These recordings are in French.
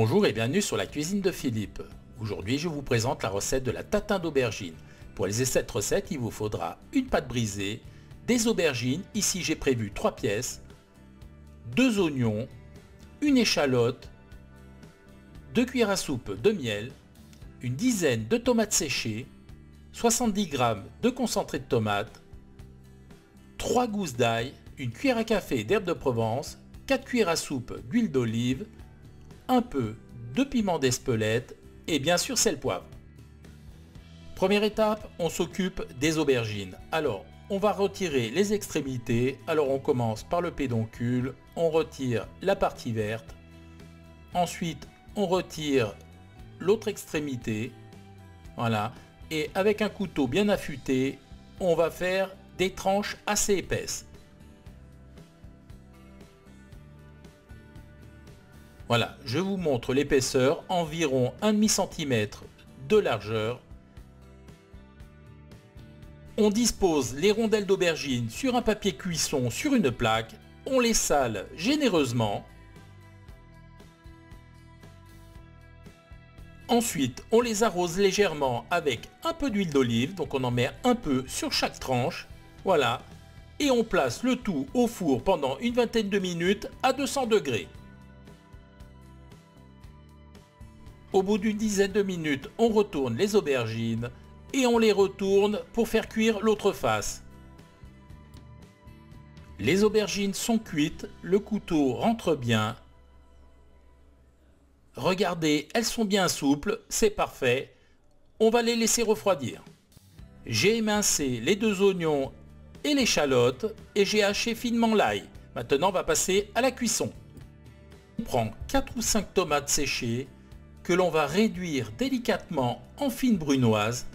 Bonjour et bienvenue sur la cuisine de Philippe. Aujourd'hui je vous présente la recette de la tatin d'aubergine. Pour réaliser cette recette il vous faudra une pâte brisée, des aubergines, ici j'ai prévu 3 pièces, 2 oignons, une échalote, 2 cuillères à soupe de miel, une dizaine de tomates séchées, 70 g de concentré de tomate, 3 gousses d'ail, une cuillère à café d'herbe de Provence, 4 cuillères à soupe d'huile d'olive, un peu de piment d'Espelette et bien sûr sel poivre. Première étape, on s'occupe des aubergines. Alors, on va retirer les extrémités. Alors on commence par le pédoncule, on retire la partie verte. Ensuite, on retire l'autre extrémité. Voilà. Et avec un couteau bien affûté, on va faire des tranches assez épaisses. Voilà, je vous montre l'épaisseur, environ 1,5 cm de largeur. On dispose les rondelles d'aubergine sur un papier cuisson sur une plaque. On les sale généreusement. Ensuite, on les arrose légèrement avec un peu d'huile d'olive. Donc on en met un peu sur chaque tranche. Voilà. Et on place le tout au four pendant une vingtaine de minutes à 200 degrés. Au bout d'une dizaine de minutes, on retourne les aubergines et on les retourne pour faire cuire l'autre face. Les aubergines sont cuites, le couteau rentre bien. Regardez, elles sont bien souples, c'est parfait. On va les laisser refroidir. J'ai émincé les 2 oignons et l'échalote et j'ai haché finement l'ail. Maintenant, on va passer à la cuisson. On prend 4 ou 5 tomates séchées que l'on va réduire délicatement en fines brunoises.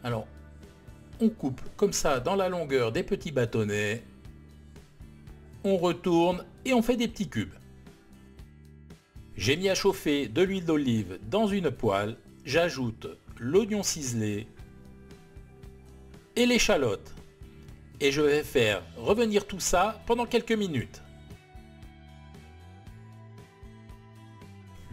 Alors, on coupe comme ça dans la longueur des petits bâtonnets. On retourne et on fait des petits cubes. J'ai mis à chauffer de l'huile d'olive dans une poêle. J'ajoute l'oignon ciselé et l'échalote. Et je vais faire revenir tout ça pendant quelques minutes.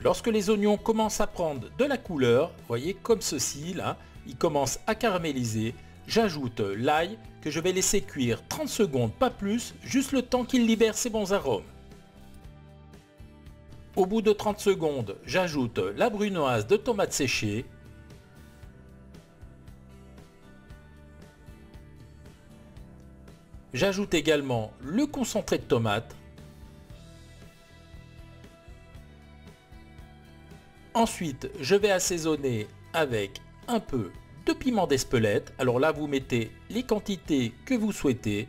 Lorsque les oignons commencent à prendre de la couleur, voyez comme ceci là, ils commencent à caraméliser, j'ajoute l'ail que je vais laisser cuire 30 secondes, pas plus, juste le temps qu'il libère ses bons arômes. Au bout de 30 secondes, j'ajoute la brunoise de tomates séchées. J'ajoute également le concentré de tomate. Ensuite, je vais assaisonner avec un peu de piment d'Espelette. Alors là, vous mettez les quantités que vous souhaitez.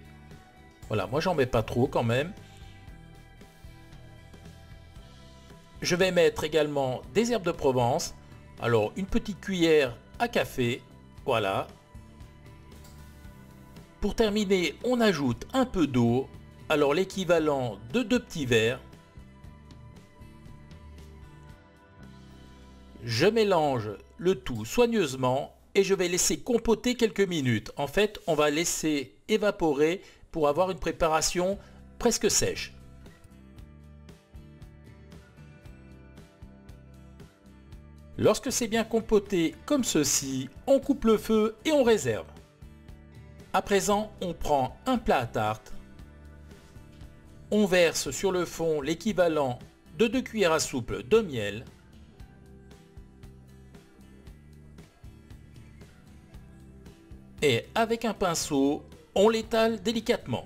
Voilà, moi j'en mets pas trop quand même. Je vais mettre également des herbes de Provence. Alors une petite cuillère à café. Voilà. Pour terminer, on ajoute un peu d'eau. Alors l'équivalent de 2 petits verres. Je mélange le tout soigneusement et je vais laisser compoter quelques minutes. En fait, on va laisser évaporer pour avoir une préparation presque sèche. Lorsque c'est bien compoté comme ceci, on coupe le feu et on réserve. À présent, on prend un plat à tarte. On verse sur le fond l'équivalent de 2 cuillères à soupe de miel. Et avec un pinceau, on l'étale délicatement.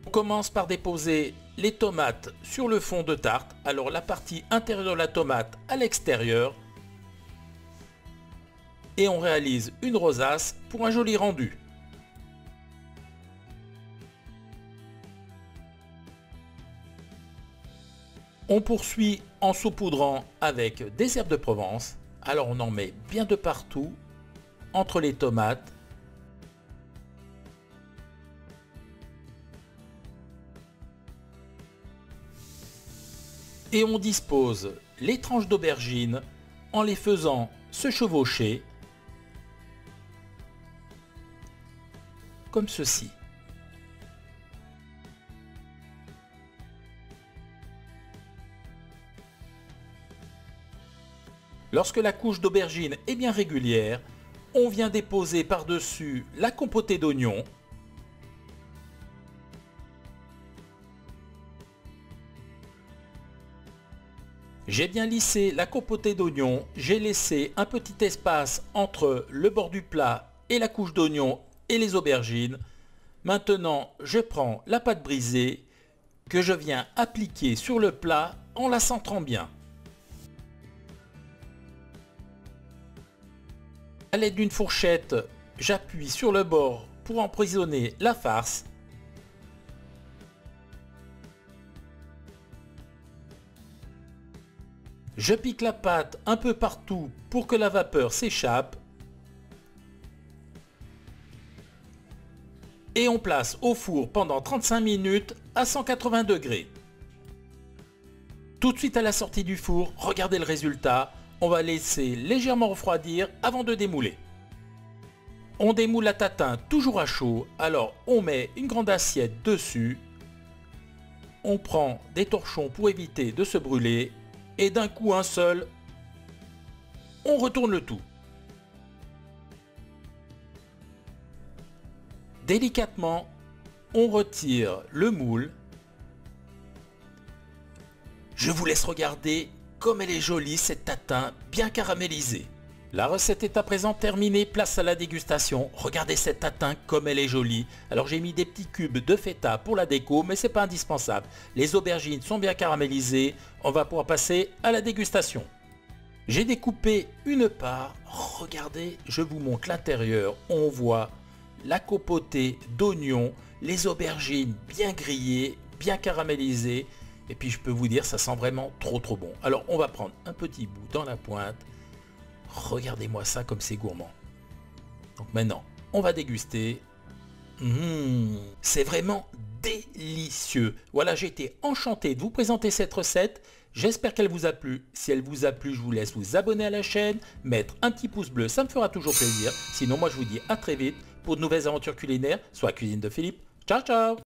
On commence par déposer les tomates sur le fond de tarte. Alors la partie intérieure de la tomate à l'extérieur. Et on réalise une rosace pour un joli rendu. On poursuit en saupoudrant avec des herbes de Provence. Alors on en met bien de partout, entre les tomates. Et on dispose les tranches d'aubergine en les faisant se chevaucher, comme ceci. Lorsque la couche d'aubergine est bien régulière, on vient déposer par-dessus la compotée d'oignons. J'ai bien lissé la compotée d'oignons, j'ai laissé un petit espace entre le bord du plat et la couche d'oignons et les aubergines. Maintenant, je prends la pâte brisée que je viens appliquer sur le plat en la centrant bien. A l'aide d'une fourchette, j'appuie sur le bord pour emprisonner la farce. Je pique la pâte un peu partout pour que la vapeur s'échappe. Et on place au four pendant 35 minutes à 180 degrés. Tout de suite à la sortie du four, regardez le résultat. On va laisser légèrement refroidir avant de démouler. On démoule la tatin toujours à chaud, alors on met une grande assiette dessus. On prend des torchons pour éviter de se brûler et d'un coup un seul, on retourne le tout. Délicatement, on retire le moule. Je vous laisse regarder comme elle est jolie cette tatin bien caramélisée. La recette est à présent terminée, place à la dégustation. Regardez cette tatin comme elle est jolie. Alors j'ai mis des petits cubes de feta pour la déco, mais c'est pas indispensable. Les aubergines sont bien caramélisées, on va pouvoir passer à la dégustation. J'ai découpé une part, regardez, je vous montre l'intérieur, on voit la compotée d'oignons, les aubergines bien grillées, bien caramélisées. Et puis je peux vous dire, ça sent vraiment trop bon. Alors on va prendre un petit bout dans la pointe. Regardez-moi ça comme c'est gourmand. Donc maintenant, on va déguster. C'est vraiment délicieux. Voilà, j'ai été enchanté de vous présenter cette recette. J'espère qu'elle vous a plu. Si elle vous a plu, je vous laisse vous abonner à la chaîne, mettre un petit pouce bleu, ça me fera toujours plaisir. Sinon, moi je vous dis à très vite pour de nouvelles aventures culinaires, soit Cuisine de Philippe. Ciao, ciao!